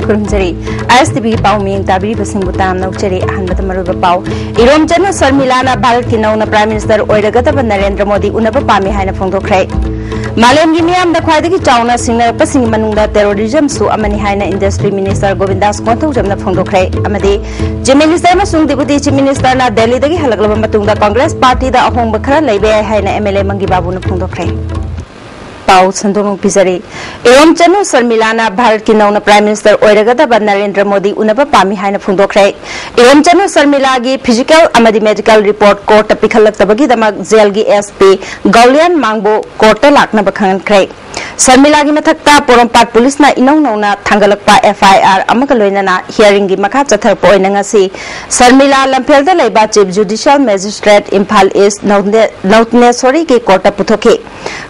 खुरुमजरी ISTV पाउ मिंग ताबरी बसिंग बुताम नौचरी अहनबत मरुब पाउ इरोम जन शर्मिलाना भारत की नौना प्राइम मिनिस्टर ओइरगतब नरेंद्र मोदी उनब पामी हाइना फोंदोखरै मालेम की मियाम द ख्वाइदगी चाउना सिंगनरप सिंग मनुंगदा टेररिज्म सु अमनि हाइना इंडस्ट्री मिनिस्टर गोविंदास कोंथौजमना फोंदोखरै अमदि चीफ मिनिस्टर मसुंग डिप्यूटी चीफ मिनिस्टर ना दिल्ली दगी हलगलब मतुंगदा कांग्रेस पार्टी दा अहोंग खरा लैबे हाइना MLA मंगी बाबूना फोंदोखरै पाउ संदोंग पिजरी एवं चनु शर्मिलाना भारत की नौना प्राइम मिनिस्टर ओइरगदब नरेंद्र मोदी उनब पामी हाइना फोंदोखरै एवं चनु शर्मिला की फिजिकल अमदी मेडिकल रिपोर्ट कोर्ट पिखलक्तबगी दमक जेल की SP गौलियन मांगबो कोर्ट लाकनब खंगनखरै शर्मिला की मथक्ता पोरमपाट पुलिस ना इनौ नौना थांगलकपा FIR अमक लोइनना हियरिंग की मखा चथरप ओइना ngasi शर्मिला लंफेलदा लैबा chief judicial magistrate Imphal east नौतनेश्वरी की कोर्ट पुथोखे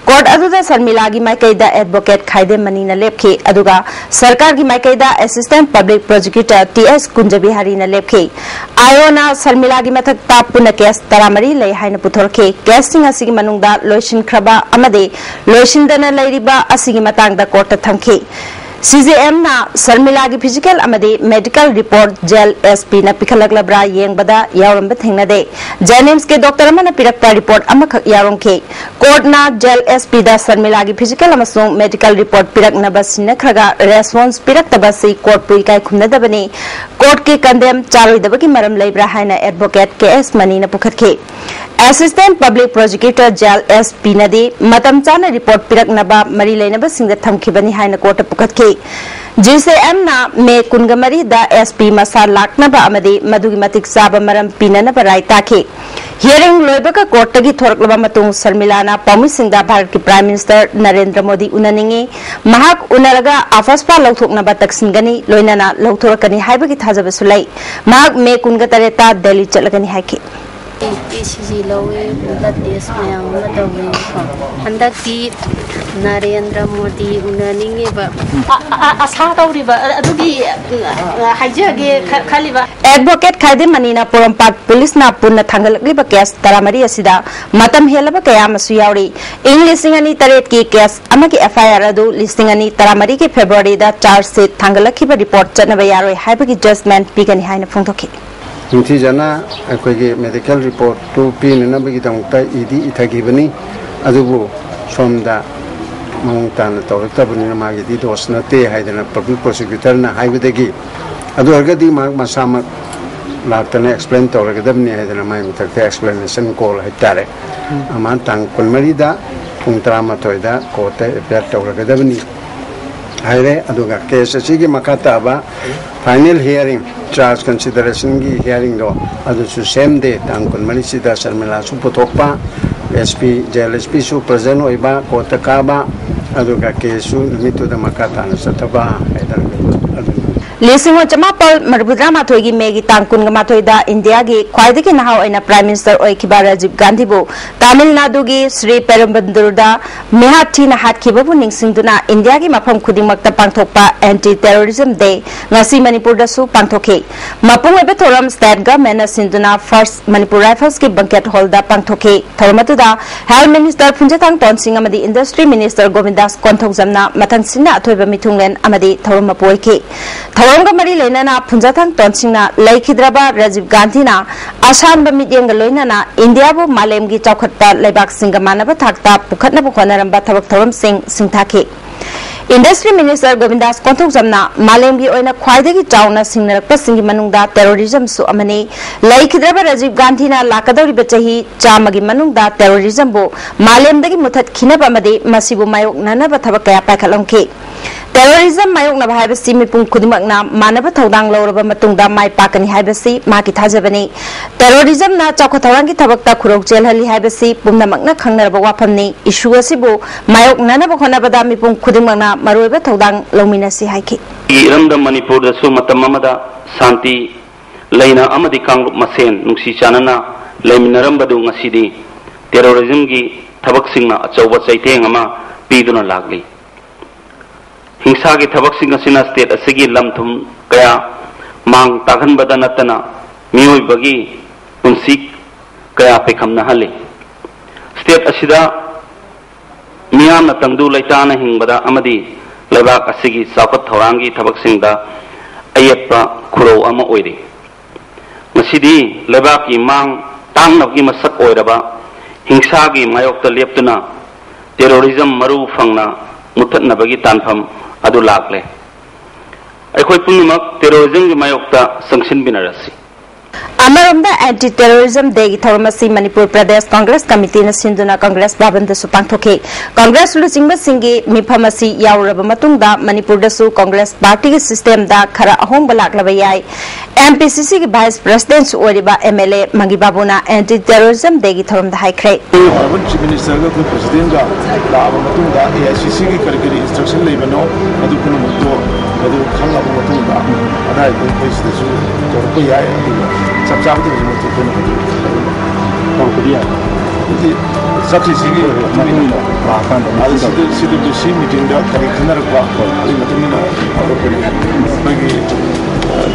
कोर्ट अदुदा शर्मिला की माइकैदा एडवोकेट खाइदे मनीना लेपखे अदुगा सरकार की माइकैदा असिस्टेंट पब्लिक प्रोसिक्यूटर TS कुंजबिहारीना लेपखे आयोना शर्मिला की मथक्ता पुना केस तरामरी लै हाइना पुथोरखे केसिंग असिगी मनुंगदा लोइसिनख्रबा अमदे लोइसिनदना लैरिबा असिगी मतांगदा कोर्ट थंखे CJM ना शर्मिला की फिजिकल अमदे मेडिकल रिपोर्ट जेल SP ना पिखलगलब्रा येंगबदा यावरंब थेंगनदे जेनिम्स के डॉक्टर अमना पिरक्ता रिपोर्ट अमखक यावरंखे कोर्ट ना जेल SP दा शर्मिला की फिजिकल अमसुंग मेडिकल रिपोर्ट पिरकनबा सिनखरगा रेस्पॉन्स पिरक्तबसी कोर्ट पुइकाय खुमनदबने कोर्ट के कंडेम चारोइदबगी मरम लैब्रा हाइना एडवोकेट KS मनी ना पुखतखे assistant public prosecutor jail SP नदी मतम चाना रिपोर्ट पिरकनबा मरी लेनबा सिंग थमखिबनी हाइना कोर्ट पुखतखे GCM ना मे कुनगमरी दा SP मसा लाकनबा अमदे मदुगी मतिक साबा मरम पिननबा राय ताखे हियरिंग लोइबका कोर्ट की थोरकलबा मतुंग शर्मिलाना पाउमी सिंगदा भारत की प्राइम मिनिस्टर नरेंद्र मोदी उननिंगे महाक उनरगा आफसपा लौथोकनबा तक्सिनगनी लोइनना लौथोरकनी हाइबगी थाजबसु लै महाक मे कुनगा तरेता Delhi चलगनी हाइके PCG lowe blood test mayam madawi handaki Narendra Modi unaninge ba asa tawri ba adugi haijage khaliba advocate khaide manina porampat police na punna thangalakli ba case taramari asida matam helaba kaya masu yauri english ingani taret ki case amagi FIR adu listing ani taramari ke February da charge se thangalakhi ba report chanaba yaroi haibagi judgment pigani haina phongthoki Inti jana akoigi medical report to pin na bagi tangta idi ithagibani adubu somda mangtan tawta buni na magi di dosna te haidana public prosecutor na haibadagi adu argadi masama laktana explain tawragadabni haidana mai mutakta explanation call haitare aman tang kulmarida pungtrama toida kote appear tawragadabni haire aduga case asigi makata ba final hearing charge consideration की hearing लो अदुसु same day तांकुन मनीषिदा शर्मिला सुपुथोपा SP jail SP सु present होइबा कोतकाबा अदुगा केसु निमित्तु दमकाता नसतबा हैदर लिसिंग चमापल मरबुद्रा माथोगी मेगी तांकुन माथोइदा इंडिया की ख्वाइदगी नहाव ओइना प्राइम मिनिस्टर ओइखिबा राजीव गांधी बो तमिलनाडु की श्री पेरम्बदुरदा मेहाथी ना हातखिबबु निंगसिंगदुना इंडिया की मफम खुदिमक्ता पांथोकपा anti terrorism day ngasi Manipur दसु पांथोखे मपुंग एबे थोरम स्टेट गवर्नमेंट सिंधुना फर्स्ट मणिपुर राइफल्स की बंकेट हॉल दा पांथोखे थोरमतुदा हेल्थ मिनिस्टर फुंजथांग टोनसिंग अमदी इंडस्ट्री मिनिस्टर गोविंदास कोंथौजमना मथंगसिना अथोइबा मिथुंगलेन अमदी थोरम मपोइखे थोरंग मरी लेना फुंजाथांग टोनसिंगना लैखिद्रबा राजीव गांधीना आसान मिटिंग लोइनना इंडिया बो मालेम की चौखटपा लेबाक सिंग मानब थाकता पुखटनब होनरंबा थबक थोरम सिंग सिंथाखे इंडस्ट्री मिनिस्टर गोविंदास कोंथौजमना मालेम की ओइना ख्वाइदगी चाउना सिंगनरप सिंगी मनुंगदा टेररिज्म सु अमने लैखिद्रबा राजीव गांधीना लाकदौरिबा चही चामगी मनुंगदा टेररिज्म बो मालेमदगी मुथत खिनब अमदे मसिबु मायोकननब थबक कया पाखलंखे टेररिज्म मायोकनब हाइबसि मिपुंग खुदिमकना मानब थौदांग लौरबा मतुंगदा माय पाकनी हाइबसि माकी थाजबने टेररिज्म ना चौखथौरांगी थबकता खुरोक जेलहली हाइबसि पुमनमकना खंगनरबा वाफमने इशू असिबु मायोकननब होनबदा मिपुंग खुदिमकना मरोइबा थौदांग लौमिनसि हाइखि इरमदा मणिपुर दसु मतम अमदा शांति लैना अमदि कांगलुप मसेन नुक्सी चानना लैमिनरमबदु ngasiदी टेररिज्म की थबकसिंगना अचौबा चैथेंग अमा पीदुना लागली हिंसा की थबकसिंग असिना स्टेट असगी लमथुम कया मांग तागनबदा नतना मियोइबगी पुंसी कया पेखमना हले स्टेट असिदा मियाम तंगदु लैताना हिंगबदा अमदी लेबाक असिगी support थौरांगी थबकसिंगदा ayetpa khuro ama oire masidi lebaki mang tangnabgi masak oiraba hingsagi mayokta leptuna terrorism maru fangna muthatnabagi tanpham adu lakle akhoi punimak terrorism gi mayokta sanction binarasi Amaramda Anti-Terrorism Day Tharamasi Manipur Pradesh Congress Committee na Sinduna Congress Bhavan da su pangthoke Congress Luchingba Singhi Miphamasi Yauraba Matungda Manipur da su Congress Party system da khara ahong balaklaba yai MPCC ki Vice President Oriba MLA Mangi Babuna Anti-Terrorism Day ki Tharam da haikre Chief Minister ga President ga laaba matungda AICC ki karikari instruction leibano adu kuna mutto adu khanga matungda adai ko face da su torko yai सब चाहते हैं मुझे तो नहीं कौन करिया ये सबसे सीधी मीटिंग बाकान आज सीधे सी मीटिंग दा करेक्शन रखवा ये मीटिंग ना और करेंगे बाकी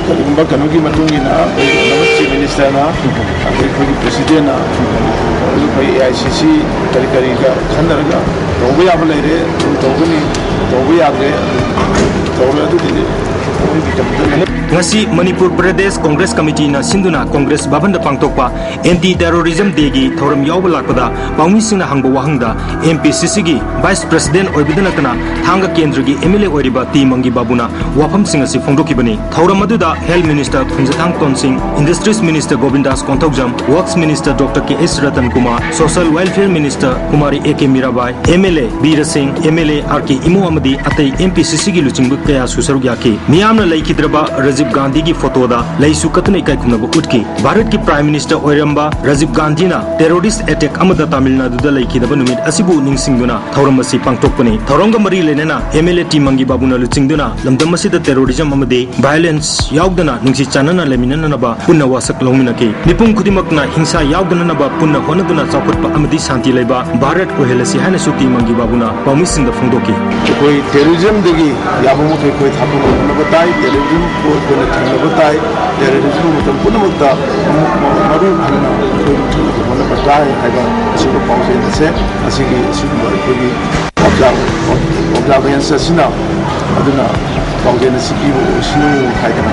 करेंगे कनोगी मतुंगी ना चीफ मिनिस्टर ना कोई प्रेसिडेंट ना कोई AICC करी का खंडर का तो भी आप ले रहे तो भी आप ले तो ngasi Manipur Pradesh Congress Committee na Sinduna Congress Bhavan da pangtokpa Anti Terrorism Day gi thoram yawba lakpada pangmi singna hangba wahangda MPCC gi Vice President oibidana kana thanga kendra gi MLA oiriba T Mangi Babuna wafam singa si phongdoki bani thoram aduda Health Minister Thunjathang Tonsing Industries Minister Govindas Kontokjam Works Minister Dr. K.S. Ratan Kumar Social Welfare Minister Kumari A.K. Mirabai MLA Veera Singh MLA R.K. Imo amadi atai MPCC gi luchingbu kaya susaru yaki miyamna laikhidraba Rajiv Gandhi की photo दा लैसु कतने इकाई खुनब उठकी भारत की prime minister ओइरंबा Rajiv Gandhi ना terrorist attack अमदा Tamil Nadu दा लैखिदब नुमित असिबु निंगसिंगदुना थौरम मसी पांगथोकपनि थौरंग मरी लेनेना MLA T मंगी बाबुना लुचिंगदुना लमदम मसी दा टेररिज्म अमदे वायलेंस यावदना निंगसि चानना लेमिननबा पुन्ना वासक लौमिनके निपुं खुदिमकना हिंसा यावदननबा पुन्ना होनदुना चापटपा अमदि शांति लेबा भारत ओहेलसि हाना सुती मंगी बाबुना पाउमिसिंग दा फंगदोकी कोई टेररिज्म देगी याबमु कोई थापु बताई टेररिज्म को बताए टेररिज्म मतलब पुनः मुद्दा मरु भाना कोई मतलब बताए है सिको पाउसे से असिगी सिको कोई ऑब्जर्वेंस सिना अदुना पाउसे ने सिकी सिनु खाइदना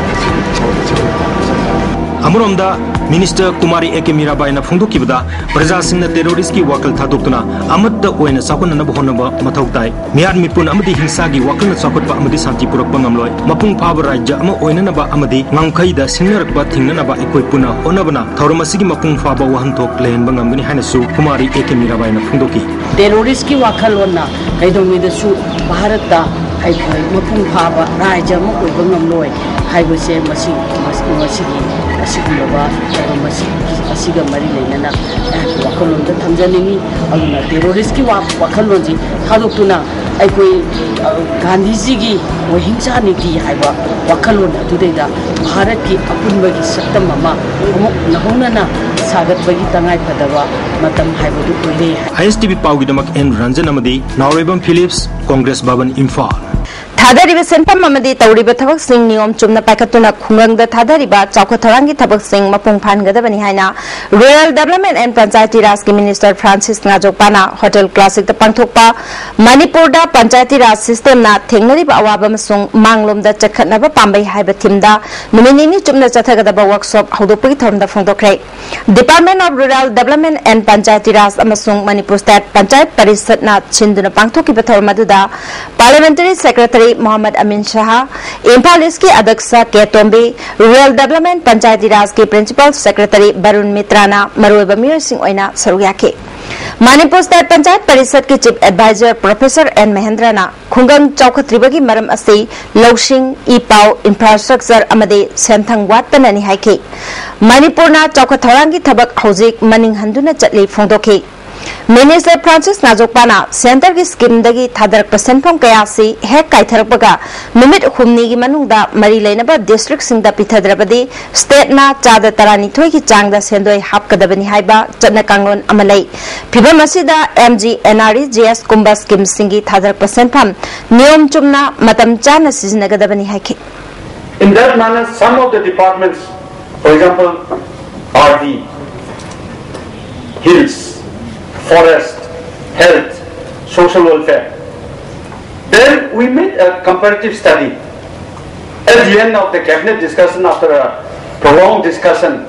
अमरोमदा मिनिस्टर कुमारी A.K. Mirabai na phongdokibada praja singna terrorist ki wakal thadokuna amadda oina sakonna na honaba mathau tai miyar mipun amadi hingsa gi wakal na sakotpa amadi santi purakpa ngamloi mapung phaba rajya ama oina na ba amadi ngangkhai da singnarakpa thingna na ba ekoi puna honabana thauramasi gi mapung phaba wahanthok lehenba ngamgani hanasu Kumari A.K. Mirabai na phongdoki terrorist ki wakal wonna kaidongi da su bharat da aikhoi mapung phaba rajya ama oiba ngamloi haibase masi asigumaba asiga mari leina wakalon da thamjaningi aduna terrorist ki wakalon ji thadokuna aikoi Gandhi ji gi ohimsa niti haiba wakalon adudeida bharat ki apunba gi saktam ama amuk nahona sagat bagi tangai padaba matam haiba du toile ISTV Paugidamak N Ranjan amadi Naurebam Phillips Congress Bhavan Imphal थादरिबा सेनफम अमदी तौरिबा थबक सिंग नियम चुमना पाइखतुना खुंगंगदा थादरिबा चौखथरांगी थबक सिंग मपुंग फानगदबनी हाइना rural development and panchayati raj की मिनिस्टर फ्रांसिस नाजोपाना होटल क्लासिक द पांगथोकपा मणिपुर दा पंचायती राज सिस्टम ना थेंगनरिबा अवाबा मसुंग मांगलोमदा चखतनबा पांबै हाइबा थिमदा नुमिनिनी चुमना चथगदबा वर्कशॉप हौदोपगी थरमदा फोंदोखरे department of rural development and panchayati raj अमसुंग मणिपुर स्टेट पंचायत परिषद ना छिंदुना पांगथोकिबा थरमदुदा पार्लियामेंटरी सेक्रेटरी मोहम्मद अमीन शाह इम्फाल ईस्ट के अध्यक्ष के तोम्बे रूरल डेवलपमेंट पंचायती राज के प्रिंसिपल सेक्रेटरी वरुण मित्राना मरुएबा मियोय सिंह ओइना सरुक याखे मणिपुर स्टेट पंचायत परिषद के चीफ एडवाइजर प्रोफेसर एन महेंद्रना खुंगंग चौखत्रिबगी मरम असे लौसिंग इपाउ इंफ्रास्ट्रक्चर अमदे सेंथंग वाटननी हाइखे मणिपुरना चौखथरांगी थबक हौजिक मनिंग हंदुना चटली फोंदोखे मिनिस्टर फ्रांसिस नाजोपाना सेंटर की स्कीम दगी थादरक सेंफम कया से हेक काइथरपगा नुमित हुमनी की मनुंगदा मरी लेनबा डिस्ट्रिक्ट सिंगदा पिथद्रबदी स्टेट ना चादा तरानिथोय की चांगदा सेंदोय हापकदबनी हाइबा चटना कांगलोन अमलै फिबम असिदा MGNREGS कुंबा स्कीम सिंगी थादरक सेंफम नियम चुमना मतम चाना सिजनगदबनी हाइखे In that manner, some of the departments, for example, RD, Hills, Forest, Health, Social Welfare. Then we made a comparative study At the end of the cabinet discussion, after a prolonged discussion,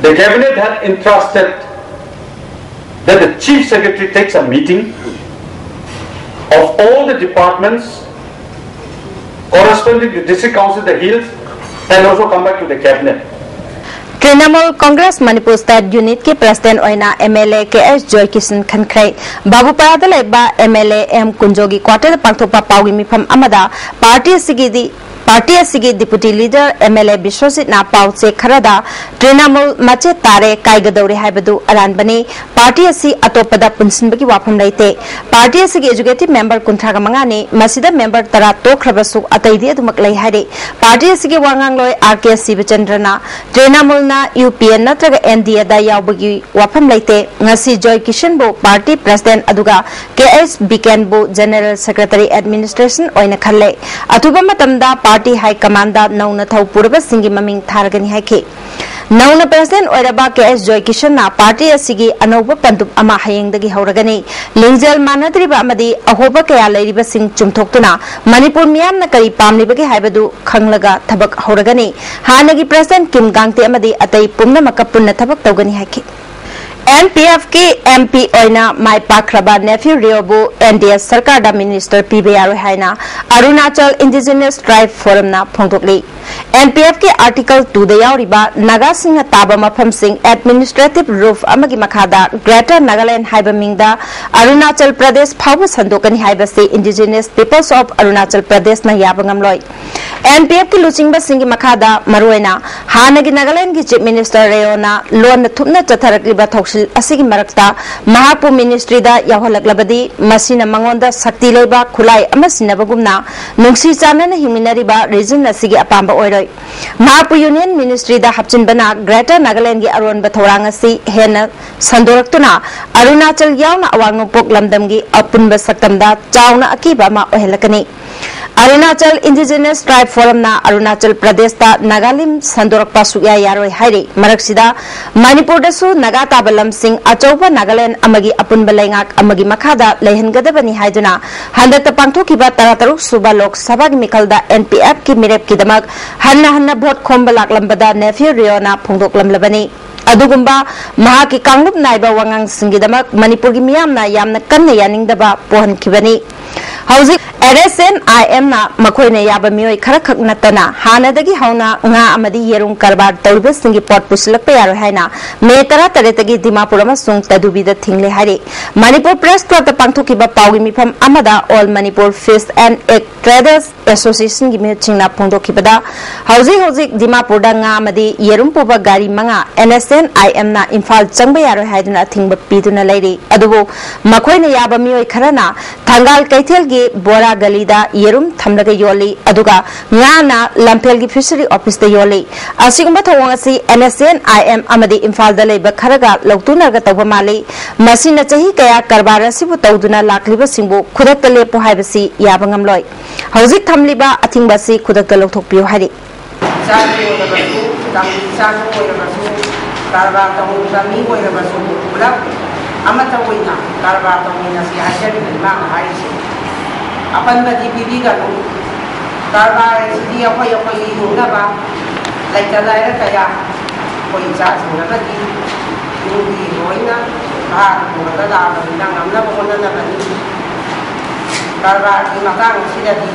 the cabinet had entrusted that the chief secretary takes a meeting of all the departments corresponding to district council, the hills, and also come back to the cabinet. Trinamool Congress Manipur State Unit के President ओइना MLA KS Joy Kishan खनखरे बाबूपाड़ा लेबा MLA M कुंजोगी quarter पांगथोपा पाउगी मिफम अमदा party असिगी deputy leader MLA Vishwajit ना पाउचे खरदा ट्रिनामूल मचे तारे कायगदौरे हाइबदु अरानबनी पार्टी असि अतोपदा पुनसिनबगी वाफम लैते पार्टी असिगी एजुकेटिव मेंबर कुंथ्रागा मंगानी मसिदा मेंबर तरा तोखरबसु अतैदि अदुमक लै हाइरे पार्टी असिगी वांगांगलोय RK शिवचंद्रना ट्रिनामूलना UPN नत्रगा NDA दा यावबगी वाफम लैते ngasi Joy Kishan बो पार्टी प्रेसिडेंट अदुगा KS बिकेन बो जनरल सेक्रेटरी एडमिनिस्ट्रेशन ओइना खल्ले अतुबा मतमदा पार्टी हाई कमांडा नौना थौ पुरबा सिंगी ममिंग थारगनी हाइके नौना प्रेसिडेंट ओइरबा KS जॉय किशन ना पार्टी असिगी अनौबा पंदुप अमा हयेंगदगी हौरगनी लिंगजेल मानद्रिबा अमदी अहोबा कया लैरिबा सिंग चुमथोक्तुना मणिपुर मियामना करी पामलिबगे हाइबदु खंगलगा थबक हौरगनी हानगी प्रेसिडेंट किम गांगते अमदी अतै पुम्नमक पुन्ना थबक तौगनी हाइके NPF की MP ओइना माई पाखरबा नेफ्यू रियोबु NDS सरकार दा मिनिस्टर पीबे यारो हाइना अरुणाचल इंडिजिनियस ट्राइब फोरम ना फोंदोकली NPF के आर्टिकल 2 दा यावरिबा नागा सिंह ताबा मफम सिंह एडमिनिस्ट्रेटिव रूफ अमगी मखादा ग्रेटर नागालैंड हाइबा मिंगदा अरुणाचल प्रदेश फावु संदोकनी हाइबा से indigenous peoples of Arunachal Pradesh ना याबंगमलोय NPF की लुचिंगबा सिंगी मखादा मरुएना हानगी नागालैंड की चीफ मिनिस्टर रेयोना लोन थुपना चथरकलिबा थौसिल असिगी मरक्ता महापु मिनिस्ट्री दा यावहलकलबदी मसिना मंगोंदा शक्ति लेबा खुलाई अमसिनबगुमना नुंगसी चानना हिमिनरिबा रीजन असिगी अपांबा ओइरोय महापु यूनियन मिनिस्ट्री दा हपचिनबना ग्रेटर नागालैंड की अरोनबा थौरांग असि हेना संदोरक्तुना अरुणाचल यावना अवांगपोक लमदमगी अपुनबा सक्तमदा चावना अकीबा मा ओहेलकनी अरुणाचल इंडिजिनियस ट्राइब फोरम ना अरुणाचल प्रदेश ता नागालिम संदोरक्पा सुया यारोय हाइरे मरक्सिदा मणिपुर दसु नागा ताबलम सिंह अचौबा नागालैंड अमगी अपुनबा लैंगाक अमगी मखादा लैहनगदबनी हाइदुना हंदक पांगथोकिबा 33 सुबा लोक सभा की मिखलदा NPF की मिरेप की दमक हन्ना भोट खोंबा लाकलंबदा नेफ्यू रियोना फोंदोकलमलबनी अदुगुंबा महाकी कांगलुप नाइबा वांगांग सिंगिदमक मणिपुर की मियामना यामना कन्ना यानिंगदबा पोहनखिबनी हौजिक RSNIM ना मखोइने याबा मियोय खरखक नतना हानदगी हौना nga amadi yerung karbar tawba singi pot pusilak payaro haina me tara taretagi dimapur amasung tadubida thingle hari Manipur Press Club ta pangthokiba pawgi mifam amada All Manipur Fish and Egg Traders Association gi mi chingna phongdokibada hauzik dimapur da nga amadi yerum puba gari manga NSNIM na Imphal changba yaro haiduna thingba piduna lairi adubu makhoine yaba miyoy kharana thangal kaithel gi bora गलीदा येरुम थमलगा योली अदुगा ngaना लंपेल की fishery office दा योली असिगुंबा थवंग असि NSNIM अमदी Imphal दा लेबा खरगा लौतुनरगा तौबा माली मसिना चही कया करबार असिबु तौदुना लाक्लिबा सिंबु खुदकता लेपो हाइबसि याबंगमलोय हौजिक थमलिबा अथिंगबासि खुदकता लौथोकपियो हारि चाबी ओरबसु दांगी चासु ओरबसु कारबार तौबा मी ओरबसु पुलप अमता ओइना कारबार तौमिना सि हाइसर मा हाइसि अपन बदी बीबी का लो कारबार सिदी अखोई होनबा लाइटा लाइरा कया कोई चास होनबदी यूबी होइना भार होनदा लाबनी नंगमना बोनना बनी कारबार की मकान सिददी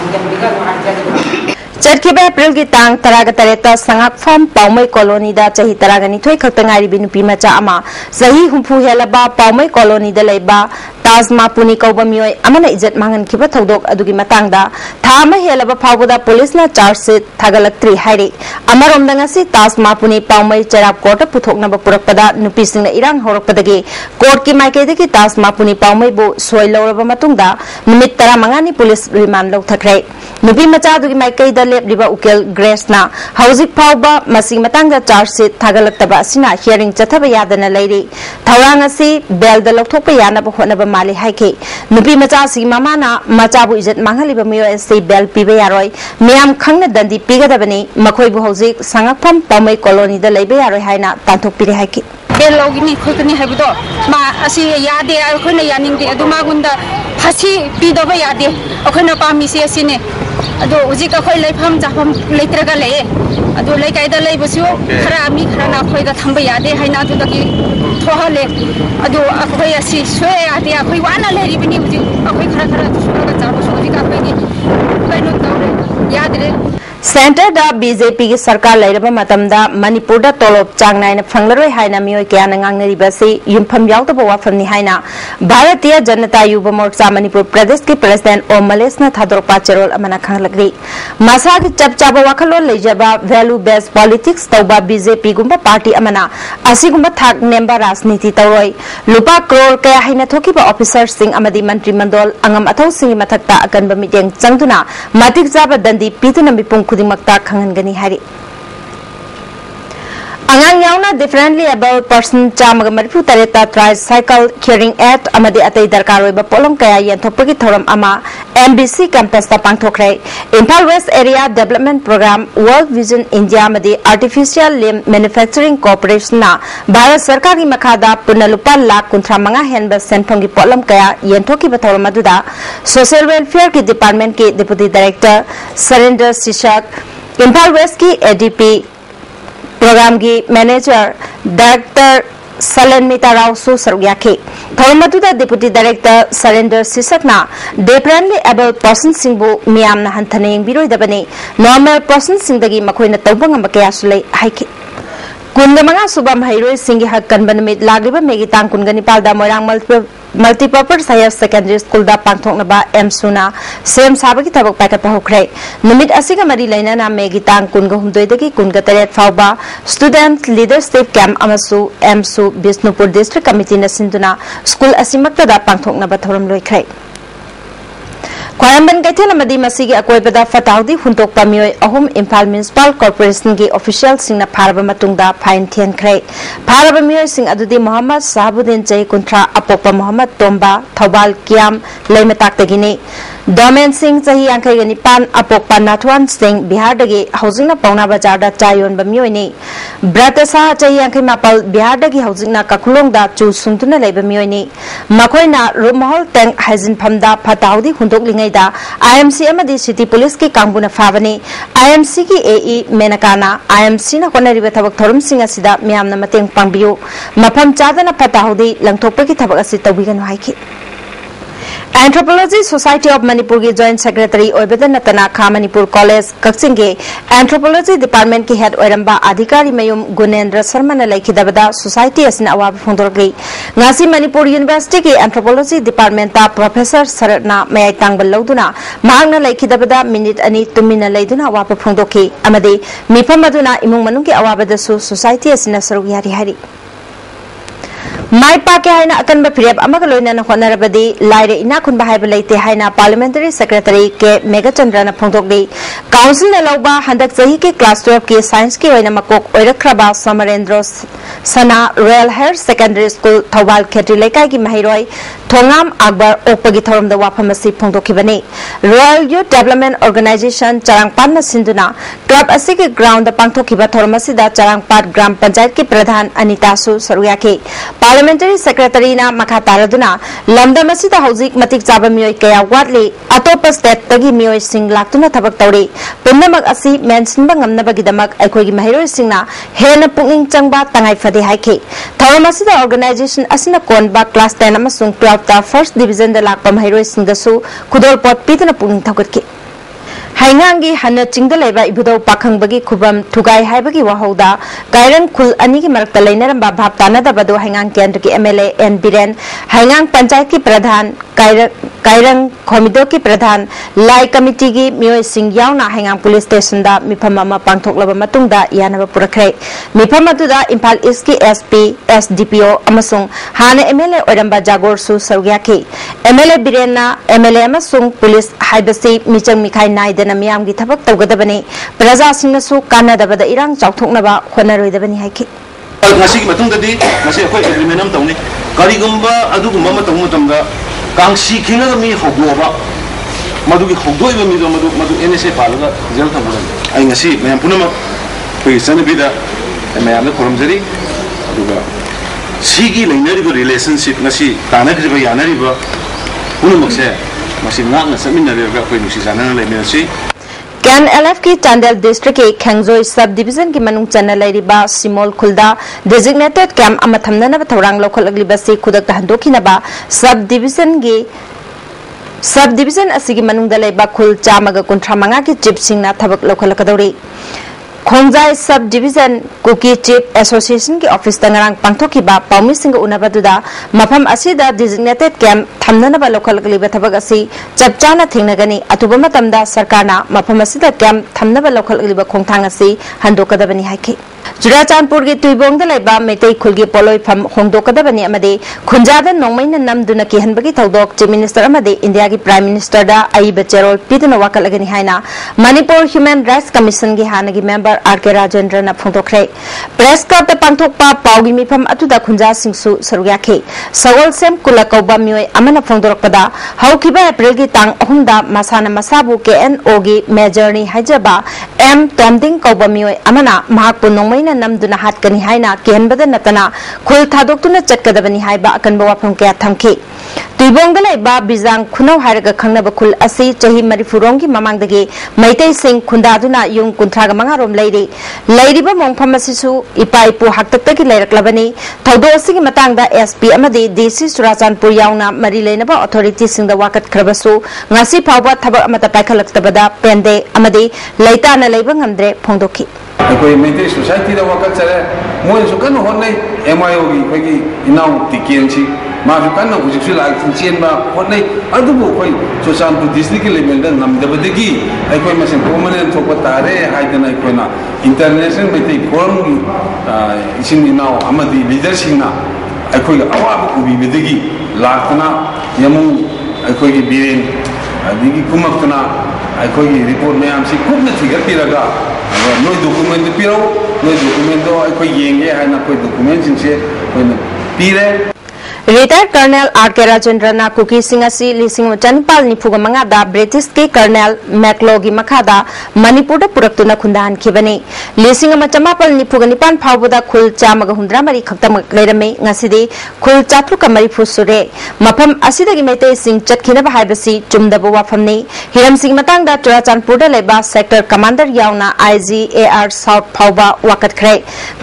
उनके हाइजरी चटखिबा अप्रैल की तांग तरागा तरेता संगाफम पाउमै कॉलोनी दा चही तरागा निथोय खक्तंगारी बिनुपी मचा अमा सही हुंफु हेलबा पाउमै कॉलोनी दा लेबा ताजमा पुनी कौबा मियोय अमना इज्जत मांगन खिबा थौदोक अदुगी मतंगदा थामा हेलबा फावबदा पुलिसना चार्ज से थागलक्त्री हाइरे अमरोमदा ngasi ताजमा पुनी पाउमै चराब कोर्ट पुथोकनबा पुरकपदा नुपीसिंगना इरांग होरकपदगी कोर्ट की माइकेदगी ताजमा पुनी पाउमै बो सोय लौरबा मतुंगदा निमित 15 नि पुलिस रिमांड लौथखरे नुपी मचा अदुगी माइकेदा लेबलिबा उकेल ग्रेसना हौजिक फावबा मसी मतंगदा चार्ज से थागलक्तबा असिना हियरिंग चथबा यादना लैरे थौरांग असि बेल द लौथोकपा यानबा होनबा माले हाइके नुपी मचा सि मामाना मचाबु इज्जत मांगलिबा मियो से बेल पीबे यारोय मियाम खंगना दंदी पीगदबनी मखोयबु हौजिक संगाफम पामै कॉलोनी दा लैबे यारोय हाइना तांथोकपिरे हाइके बेल लौगिनी खोतनी हाइबदो मा असि यादे अखोयना यानिंगदे अदुमागुंदा फासी पीदब यादे अखोना पामीसे सिने अदो उजिक अखोय लेफाम जाफाम लेत्रगा ले अदो लेकायदा लेबसु खरा मी खरा ना अखोयदा थंब यादे हाइना अदुदगी थोहले अदो अखोय असि सोय यादे अखोय वाना लेरिबनी उजि अखोय खरा खरा सुगा जाबसु उजिक अखोयनी कैनो तौरे यादरे सेंटर दा बीजेपी की सरकार लेरबा मतमदा मणिपुर दा तोलोब चांग नायना फंगलरोय हायना मियोय क्याना ngangnaribasi yumpham yaudaba wafamni haina Bharatiya Janata Yuva Morcha Manipur Pradesh ki President Om Malesna thadorpa cherol amana khanglagri masagi chapchaba wakhalon lejaba value based politics tauba BJP gumba party amana asigumba thak nemba rajniti tawroi lupa crore kaya haina thokiba officers sing amadi mantri mandol angam athau sing mathakta akanba mityeng changduna matik jaba dandi pituna mipung khudimakta khangangani hari Angang yauna differently about person chamaga marifu tareta tricycle carrying act amadi atai darkar oiba polom kaya yenthopagi thoram ama MBC campus ta pangthokre Impal West Area Development Program World Vision India amadi Artificial Limb Manufacturing Corporation na Bharat Sarkar gi makhada punalupa lakh 35 henba senphom gi polom kaya yenthoki bathoram aduda Social Welfare ki Department ki Deputy Director Surrender Sishak Impal West ki ADP Program ki Manager Director Salanmita Rao Su Sarugyake Thormatuda Deputy Director Surrender Sisakna differently able person singbu miyamna hantaneng biroidabane normal person singdagi makoina tawbang ambakaya sulai haiki Kungamanga subam hairoi singi hakkan banmit lagriba megitang kungani palda moirang multipurpose higher secondary school da pangthoknaba MSUna sem sabagi tabak pakat pahukre numit asiga mari laina na megitang kunga humdoidagi kunga taret fauba student leadership camp amasu MSU Bisnupur district committee na sinduna school asimakta da pangthoknaba thoram loikre Kwaramban Kaithel amadi masigi akoibada fataudi huntok pamioi ahum Impal Municipal Corporation gi official singna pharaba matungda fine thiankhre pharaba mioi sing adudi Muhammad Sahabuddin Jai Kuntra apopa Muhammad Tomba Thobal Kiam leimatak tagini Domain Singh Jahi Yankai gani pan apokpa Natwan Singh Bihar dagi housing na Pauna Bazar da chayon ba mioi ni Bratasa Jahi Yankai mapal Bihar dagi housing na Kakulong da chu sungtuna leiba mioi ni makoina Rumahol Tank Hazin phamda fataudi huntok lingai da IMC amadi City Police ki kambuna favani IMC ki AE Menakana IMC na konariba thabak thorum sing asida miyamna mateng pangbiu mafam chadana patahudi langthokpa ki thabak asi tawbigan haiki Anthropology Society of Manipur ki Joint Secretary Oibadan Natana Kha Manipur College Kakching ke Anthropology Department ki Head Oiramba Adhikari Mayum Gunendra Sharma na laikhidabada Society asina awab phongdorgi ngasi Manipur University ki Anthropology Department ta Professor Saratna Mayai tangbal lauduna mahangna laikhidabada minute ani tumina laiduna awab phongdoki amade mifam aduna imung manung ki awabadasu Society asina sarugi hari hari Mai Pake Haina Akanba Pirep Amagaloina Honorabadi Laire Inakun Bahai Balate Haina Parliamentary Secretary Ke Megachandrana Pongdogdi Council Naloba Handak Zahi ke Class 12 ke Science ke Waina Makok Oirakraba Samarendro Sana Royal Higher Secondary School Thawal Khetri Lekai ki Mahiroi Thongam Akbar Opagi Thoram da Waphamasi Pongdoki Bani Royal Youth Development Organization Charangpan na Sinduna Club Asiki Ground da Pangthoki ba Thoramasi da Charangpat Gram Panchayat ki Pradhan Anitasu Saruyake Parliamentary Secretary na makataraduna lamdam asida hauzik matik chaba mioi kaya watli atopa state tagi mioi sing laktuna thabak tawri punnamak asi mention ba ngamna bagidamak aikoi gi mahiroi singna hena punging changba tangai phade haike thoram asida organization asina konba class 10 amasung 12 ta first division da lakpa mahiroi singdasu khudol pot pitna punging thakatki Haingangi Hana Chingdaleva Ibudo Pakang Bagi Kubam Tugai Haibagi Wahoda Gairan Kul Aniki Markalainaram Babtana da Bado Hangang Kendriki MLA and Biren Hangang Panchayaki Pradhan Kairang Komidoki Pradhan Lai Committee Gi Mio Sing Yauna Hangang Police Station da Mipamama Pangtoklaba Matungda Yanaba Purakre Mipamatuda Impal Iski SP SDPO Amasung Hana MLA Oramba Jagor Su Sarugyaki MLA Birena MLA Amasung Police Haibasi Michang Mikai Naiden Miyam gi thabak tawgadabani praja singna su kanadabada irang chawthoknaba khonaroidabani haiki ngasi matungdadi ngasi akhoi agreement am tawni karigumba adugumba matang matamda kangsi khinga mi hogoba madugi hogoiba mi do madu NSA palaga jel thamuran ai ngasi mayam punama paysan bida mayam na khoramjari aduga sigi lainari relationship ngasi tanagriba yanariba पुनमक्से मसी ngakna saminarega koi nusi janana leminasi कैन एलएफ की Chandel district की खेंगजोई sub division की मनुंग चन्ना लेरिबा सिमोल खुलदा designated camp अमा थमनना थौरांग लौखलगलिबसी खुदक हंदोखिनबा sub division असिगी मनुंग दलेबा खुल चामग कुंट्रा मंगा की चिप सिंगना थबक लौखलकदौरी Khongjai sub division Kuki chief association की ऑफिस तंगरांग पांथोखिबा पाउमी सिंग उनबदुदा मफम असिदा डेजिग्नेटेड कैंप थमननबा लौखलगलिबा थबक असि चपचाना थेंगनगनी अतुबा मतमदा सरकारना मफम असिदा कैंप थमनबा लौखलगलिबा खोंथांग असि हंदोकदबनी हाइखि चुराचांदपुर की तुइबोंग लेबा मेतै खुलगी पोलोइफम होंदोकदबनी अमदे खुंजादा नोंमैना नमदुना किहनबगी थौदोक चीफ मिनिस्टर अमदे इंडिया की प्राइम मिनिस्टर दा अइबा चेरोल पिदुना वाकलगनी हाइना मणिपुर ह्यूमन राइट्स कमीशन की हानगी member R K. राजेंद्रना फोंदोखरे press club पांथोकपा पाउगी मिफम अतुदा खुंजा सिंगसु सरुयाखे Sagol same कुला कौबा मियोय अमना फोंदोरकपदा हौखिबा एप्रिल की तांग अहुमदा मसाना मसाबु KNO की मेजरनी हाइजबा एम तोमदिंग कौबा मियोय अमना महाकपु नोंमैना नमदुना हातकनी हाइना केहनबदा नतना खुल थादोक्तुना चटकदबनी हाइबा अकनबा वाफम कया थमखे तुइबोंग लेबा बिजांग खुनौ हारगा खंगनबा खुल असि चही मरिफुरोंगी ममांगदगे मैतै सिंग खुंदादुना युंग कुंथ्रागा मंगारोम लैरिबा मोंफम असिसु इपाइपु हक्तक्तगी लैरक्लबनी थौदो असिगी मतांगदा SP अमदि DC चुराचांदपुर यावना मरि लेनबा अथॉरिटी सिंगदा वाकत खरबसु ngasi फावबा थबक अमता पाइखलक्तबदा पेंदे अमदि लैताना लैबा ngamdre फोंदोखि अखोई मेंटे सोसाइटी दा वाकत चले मोय सुकन होनै MIO की खगी इनाउ टिकेंसी मासु कन्न हुजिसु लाइक चेनबा होनै अदुबो खoi चुराचांदपुर डिस्ट्रिक्ट के लेवल दा ngamdabadagi अखोई मसें परमानेंट थोक तारे हाइदना अखोइना इंटरनेशनल मेंटे फोरम की इसिन इनाउ अमदि लीडर सिंगना अखोई अवाब उबिबदगी लाखना यमु अखोई की बिरेन अदिगी कुमक्तना अखोई रिपोर्ट मैम से कुबना थिगर पिरगा नो डॉक्यूमेंट पिरो नो डॉक्यूमेंट दो अखोई येंगे हाइना कोई डॉक्यूमेंट सिंसे कोई पिरे रिटायर्ड कर्नल आर.के. राजेंद्रना कुकी सिंह असि लिसिंग चनिपाल निफुगा मंगादा ब्रिटिश के कर्नल मैक्लोगी मखादा मणिपुर पुरक्तुना खुंदान खिबनी लिसिंग चमापल निफुगा निपान फावबदा खुल चामग हुंद्रा मरी खक्तम लेरमे ngasiди खुल चात्रुका मरिफु सुरे मफम असिदगी मैतै सिंह चटखिनबा हाइबसी चुमदबा वाफमनी हिरम सिंह मतंगदा चुराचांदपुर लेबा सेक्टर कमांडर यावना IGAR साउथ फावबा वाकत खरे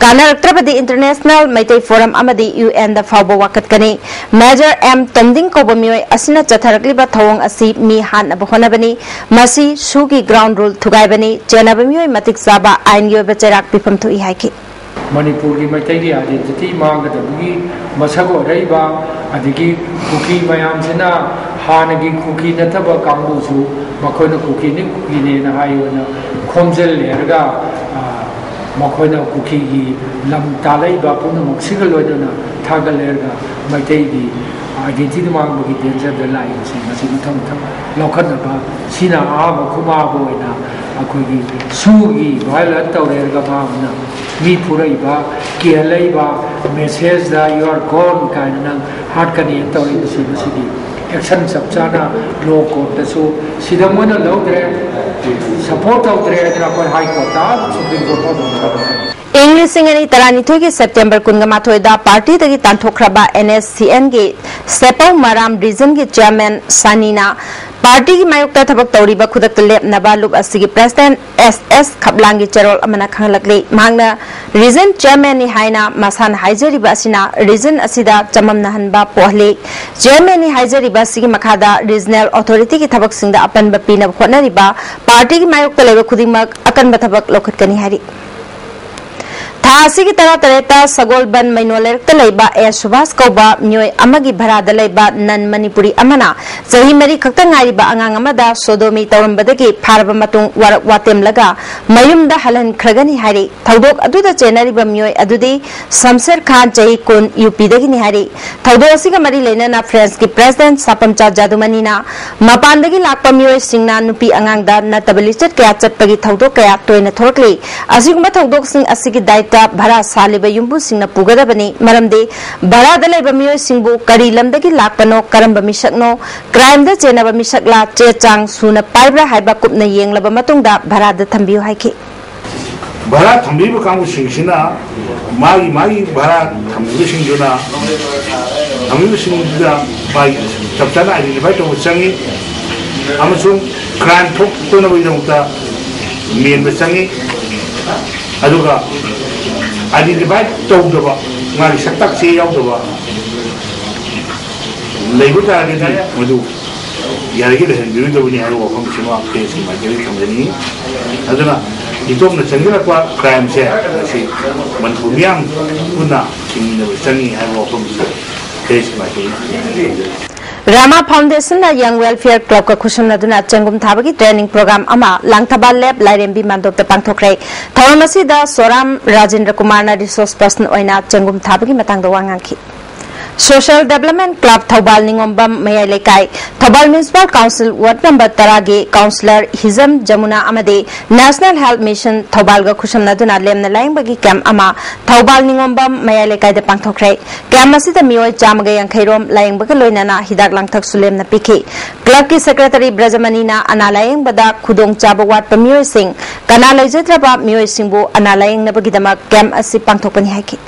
कानरक्त्रबदी इंटरनेशनल मैतै फोरम अमदी UN दा फावबा वाकत कने मेजर एम तमदिंग कौब मियोय असिना चथरकलिबा थवंग असि मी हानब होनबनी मसी सुगी ग्राउंड रूल थुगाइबनी चेनब मियोय मतिक साबा आइन योब चराक पिफम थुई हाइकि मणिपुर की मैतै की आइडेंटिटी मांगदबगी मसगो रैबा अदिगी कुकी मयाम सिना हानगी कुकी नथब कांगुसु मखोना कुकी ने ना हायोना खोमजल लेरगा मखोना कुकी की लम तालैबा पुनमक सिगल लोयना थागल लेरगा मैतै की आइडेंटिटी मांगबगी डेंजर द लाइन से मसी मथम मथम लौखनबा सिना आब खुमाबो ओइना अखोगी सुगी वायलेट तौरेरगा मामना मी फुरैबा केलैबा मेसेज दा यू आर गॉन काइना हार्ट कनी तौरे मसी एक्शन सबचाना लो कोर्ट दसु सिदमोना लौद्रे सपोर्ट तौद्रे अदना कोई हाई कोर्ट दा सुप्रीम कोर्ट इंग्लिश सिंगनी तरानिथोई के सेप्टेम्बर कुंगमाथोइदा पार्टी तगी तांथोख्रबा NSCN के सेपौ मराम रीजन के चेयरमैन सानीना पार्टी की मायोक्ता थबक तौरीबा खुदक लेपनबा लुप असिगी प्रेसिडेंट SS खबलांगी चेरोल अमना खंगलकले मांगना रीजन चेयरमैन नि हाइना मसान हाइजरिबा असिना रीजन असिदा चममनहनबा पोहले चेयरमैन नि हाइजरिबा असिगी मखादा रीजनल अथॉरिटी की थबक सिंगदा अपनबा पीनब होनरिबा पार्टी की मायोक्ता लेबा खुदिमक अकनबा थबक लोखतकनी हारि थासी की तरह तरेता सगोलबन मैनोलेरत लेबा ए सुभाष कौबा मियोय अमगी भराद लेबा नन मणिपुरी अमना सही मरी खक्ता ngairiba angang amada sodomi tawrambadagi pharaba matung warak watem laga mayumda halan khragani hari thaudok aduda chenariba miyoy adudi samser khan jahi kun UP dagi ni hari thaudok asiga mari lenana France ki president sapamcha jadumani na mapandagi lakpa miyoy singna nupi angang da natabalisat kya chatpagi thaudok kaya toina thorkli asiguma thaudok sing asigi daita भरा Saliba युम्बु सिंगना पुगदबनी मरमदे भरा दलेबा मियोय सिंगबु करी लमदगी लाकपनो Karamba मिसकनो crime दा चेनबा मिसकला चे चांग सुना पाइब्रा हाइबा कुपना येंगलबा मतुंगदा भरा दा थंबियो हाइखि भाड़ा थम्बीब कांगुसिंगसिना मागी भाड़ा थम्बीबसिंगदुना थम्बीबसिंगदुदा मागी चपचाना आइडेंटिफाई तौब चंगी अमसुंग क्राइम थोकतनबगीदमक्ता मेनबा चंगी अदुगा आइडेंटिफाई तौदबा मागी सक्ताकसे यावदबा लेबु तारगदि मदु यारगे लहनबिरुदबनि हारो वफमसिमा केसकी माइकेली थमजनी अदुना इतोमना चंगलक्वा क्राइम से मनपुर मियाम पुना चिंगनब चंगी हारो वफमसि केसकी माइकेली Rama Foundation na Young Welfare Club ka khusum na duna changum thabagi training program ama langthaba lab lairembi mandop ta pangthokre thawamasi da Soram Rajendra Kumar na resource person oina changum thabagi matang da wangangki Social Development Club Thobal Ningombam Mayai Lekai Thobal Municipal Council Ward number 10 ge Councillor Hizam Jamuna amade National Health Mission Thobal ga khusam na duna lemna laingbagi camp ama Thobal Ningombam Mayai Lekai da pangthokre camp asida mioi chamga yankhairom laingbaga loinana hidak langthak sulem na pikhi club ki secretary Brajamani na analayeng bada khudong chaba wat pamioi sing kana laijetraba mioi singbu analayeng na bagidama camp asi pangthokpani haiki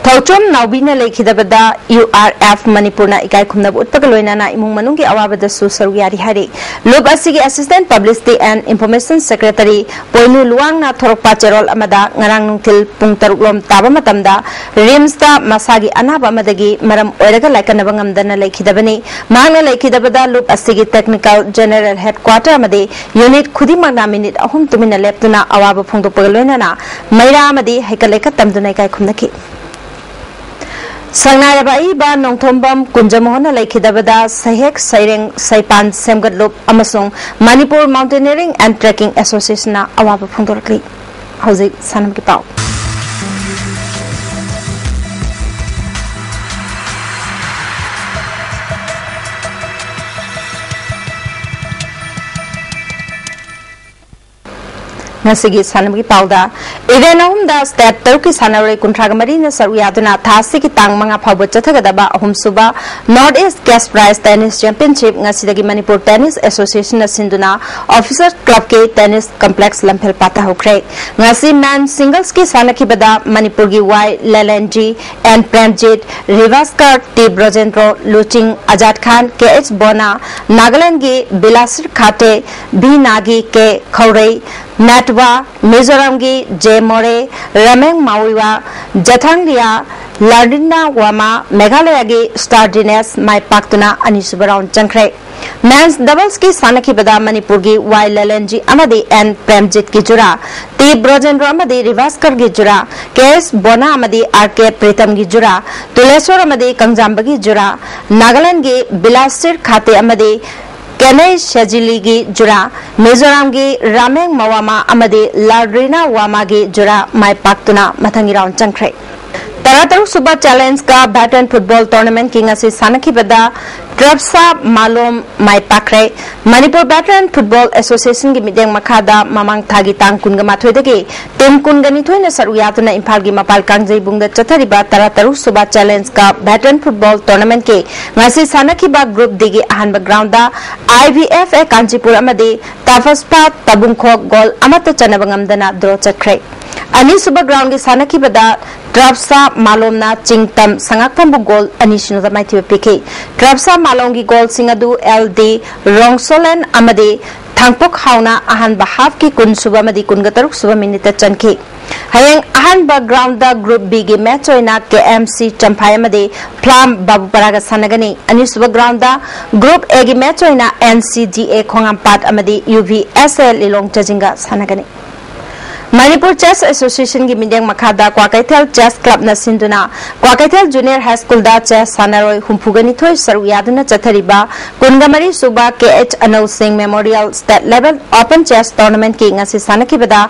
Thauchom Naubina Lekhidabada URF Manipurna Ikai Kumna Utpagaloina Imung Manungi Awabada Susaruyari Hari Lub Asigi Assistant Publicity and Information Secretary Poinu Luang na Thorokpa Cherol Amada Ngarang Nungtil Pungtaruklom Taba Matamda Rimsta Masagi Anaba Madagi Maram Oiraga Laikanabangamdana Lekhidabani Mangna Lekhidabada Lub Asigi Technical General Headquarter Amadi Unit Khudimagna Minute Ahum Tumina Leptuna Awaba Pungtopagaloina Maira Amadi Hekaleka Tamduna Ikai Kumnaki Sangnaraba iba nongthombam kunjamohona laikhidabada sahek saireng saipan semgatlup amasung Manipur Mountaineering and Trekking Association na awaba phongdorakli hauzik sanam ki pau Nasigi Sanami Pauda, Irenum da State Turkey Sanare Kuntragamari Saruyaduna, Tasi Tang Manga Pabutatagadaba, Humsuba, Northeast Gas Prize Tennis Championship, Nasidagi Manipur Tennis Association Sinduna, Officers Club K Tennis Complex Lampel Pata Hokre, Nasi Man Singles Ki Sanaki Bada, Manipurgi Y, Lelenji, and Premjit, Rivaskar, T. Brojendro, Luching, Ajad Khan, KH Bona, Nagalangi, Bilasir Khate, B. Nagi, K. Khorei, Natwa, Mizoramgi, J. More, Rameng Mawiwa, Jathanglia, Lardina Wama, Meghalayagi, Stardines, Mai Paktuna, Anisubaran Chankre. Men's doubles ki Sanaki Bada Manipurgi, Y. Lelenji Amadi and Premjit Gijura, T. Brojendra Amadi, Rivaskar Gijura, KS Bona Amadi, RK Pritam Gijura, Tuleswar Amadi, Kangjambagi Jura, Nagalangi, Bilasir Khate Amadi, Kenai Shajiligi Jura, Mizoramgi Rameng Mawama Amadi Ladrina Wamagi Jura Mai Paktuna Matangiran Chankre. Tarataruk Suba Challenge ka Baton Football Tournament King Asi Sanaki Bada Trapsa Malom Mai Pakre Manipur Baton Football Association gi mideng makada mamang thagi tang kunga mathoidagi tim kungani thoina saruyatuna imphalgi mapal kangjai bungda chathariba Tarataruk Suba Challenge ka Baton Football Tournament ke ngasi Sanaki ba group digi ahanba ground da IVF e Kanchipur amadi Tafaspa Tabungkhok goal amata chanabangamdana draw chakre Ani Suba ground gi Sanaki bada Trapsa Malomna Chingtam Sangakpambu goal ani sinuda maithiba piki Trapsa Malongi goal singadu LD Rongsolen amadi Thangpok hauna ahan bahaf ki kun suba madi kun gataruk suba minute chanki Hayeng ahan ba ground da group B gi match oina KMC Champhai amadi Plum Babu Paraga sanagani ani suba ground da group A gi match oina NCGA Khongampat amadi UVSL Lilong Chajinga sanagani Manipur Chess Association gi mideng makada Kwakaitel Chess Club na sinduna Kwakaitel Junior High School da chess sanaroi humpugani thoi saruyaduna chathariba kungamari suba KH Anil Singh Memorial State Level Open Chess Tournament ki ngasi sanaki bada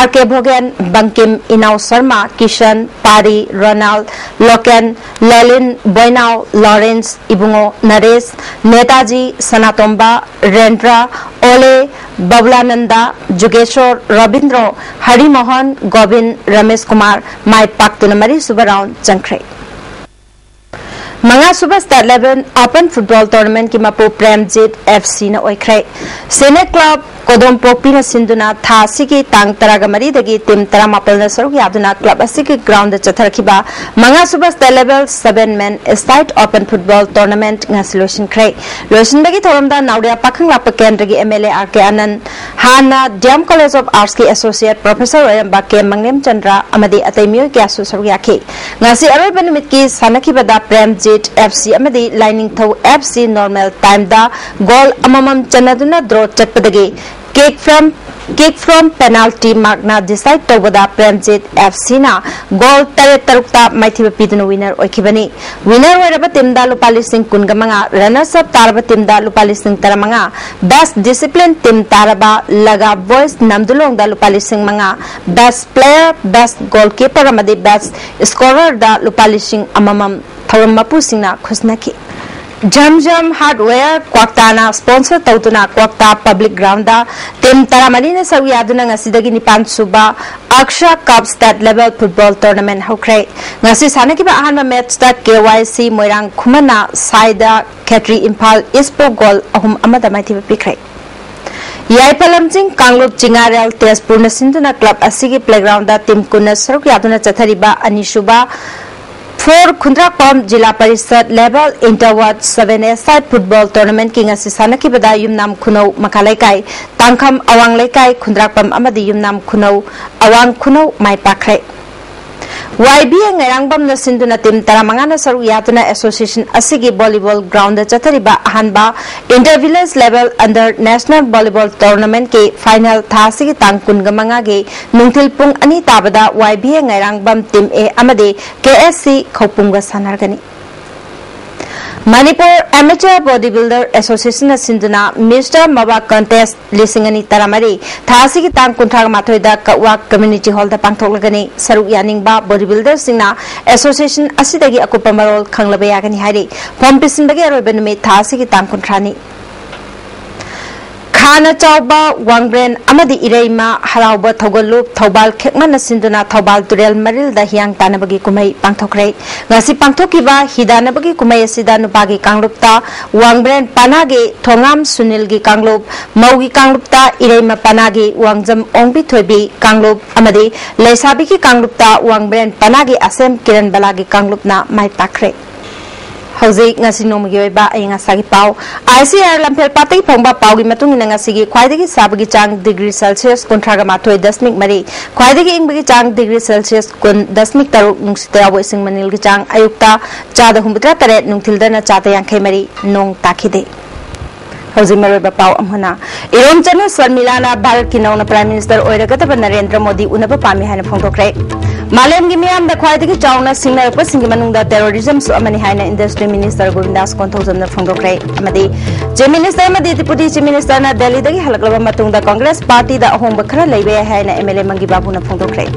RK Bhogan Bankim Inau Sharma Kishan Pari Ronald Loken Lelin Boinau Lawrence Ibungo Naresh Netaji Sanatomba Rendra Ole Bablananda Jugeshwar Rabindro Hari Mohan Govind Ramesh Kumar Mai Paktunamari Suba round Chankre Manga Suba State Level Open Football Tournament ki mapu Premjit FC na oikre Sene Club kodom pokpina sinduna tha sigi tang taraga mari dagi tim taramapal na saruk yaduna club asigi ground da chatharkiba manga suba state level 7-man state open football tournament ngasiloshin krai loshin bagi thoramda naudia pakhang lapa kendra gi MLA RK Anand hana Dam College of Arts ki associate professor ayamba ke Manglem Chandra amadi ataimyo kya su saruk yakhi ngasi aroi banimit ki sanaki bada Premjit FC amadi lining thau FC normal time da goal amamam chanaduna draw chatpadagi kick from penalty mark decide to wada Premjit FC na goal tare tarukta maithiba pidunu winner oikibani winner waraba team da lupali sing kungamanga runners up taraba team da lupali sing taramanga best discipline team taraba laga boys namdulong da lupali sing manga best player best goalkeeper amadi best scorer da lupali sing amamam thoram mapu singna khusnaki Jam hardware Kwaktana sponsor tautuna Kwakta public ground da tim taramani na sawi aduna ngasidagi nipan suba Aksha Cup state level football tournament hokre ngasi sanaki ba ahanba match da KYC Moirang Khumana Saida Khetri Imphal Ispo goal ahum amada maithi pikre Yai Palamjing Kanglup Jingarel Tezpur na sinduna club asigi playground da tim kunna saruk yaduna chathariba Anishuba For Kundrakpam Jila Parishad level interward 7A side football tournament king asisana ki bada yumnam kunau makalaikai tangkham awang laikai Kundrakpam amadi yumnam kunau awang kunau mai pakre YB ngerangbam na sinduna tim taramanga na saru yatuna association asigi volleyball ground da chathariba ahanba inter-village level under national volleyball tournament ke final thasigi tangkun gamanga ge nungthil pung ani tabada YB ngerangbam team A amade KSC khopumga sanargani Manipur Amateur Bodybuilder Association Sinduna Mr. Maba Contest Lisingani Taramari Thasigi Tang Kunthag Mathoida Kawak Community Hall da Pangthoklagani Saruk Yaningba Bodybuilder Singna Association Asidagi Akupamarol Khanglaba Yagani Hari Pompisindagi Arobenumi Thasigi Tang Kuntrani Khana Chauba Wangbrain Amadi Ireima Harauba Thogalup Thobal Khekmana Sinduna Thobal Turel Maril da Hiang Tanabagi Kumai Pangthokre ngasi pangthokiba hidanabagi kumai asida nupagi kanglupta Wangbrain Panagi Thongam Sunil gi kanglup Maugi kanglupta Ireima Panagi Wangjam Ongbi Thoibi kanglup amadi Leisabi ki kanglupta Wangbrain Panagi Asem Kiran Balagi kanglupna mai pakre Hauzik ngasi nomagi oiba ayang asagi pau ICR lampel patai phongba paugi matung ina ngasigi khwaidagi sabagi chang degree Celsius kontraga mathoi 10 mari khwaidagi ingbagi chang degree Celsius kun 10 taruk nungsita boising manil gi chang ayukta chada humbitra tare nungthildana chata yankhai mari nong takhide Hauzik maroiba pau amhana irom chana Swarmilana Bharat ki nauna Prime Minister oiragataba Narendra Modi unaba pami haina phongdokre Malem gi miyam da khwaidagi chauna singnarpa singi manungda terrorism su amani haina industry minister Govindas Konthojam na phongdokre amadi je minister amadi deputy chief minister na Delhi dagi halaklaba matungda Congress party da ahomba khara leibe haina MLA Mangi Babu na phongdokre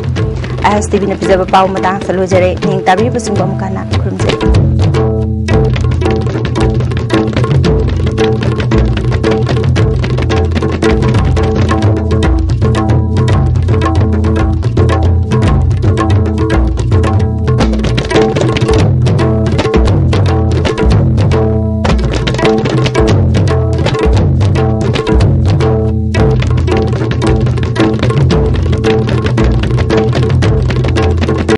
ISTV na pijaba pau matang salujare ning tabi busing bam kana khurumje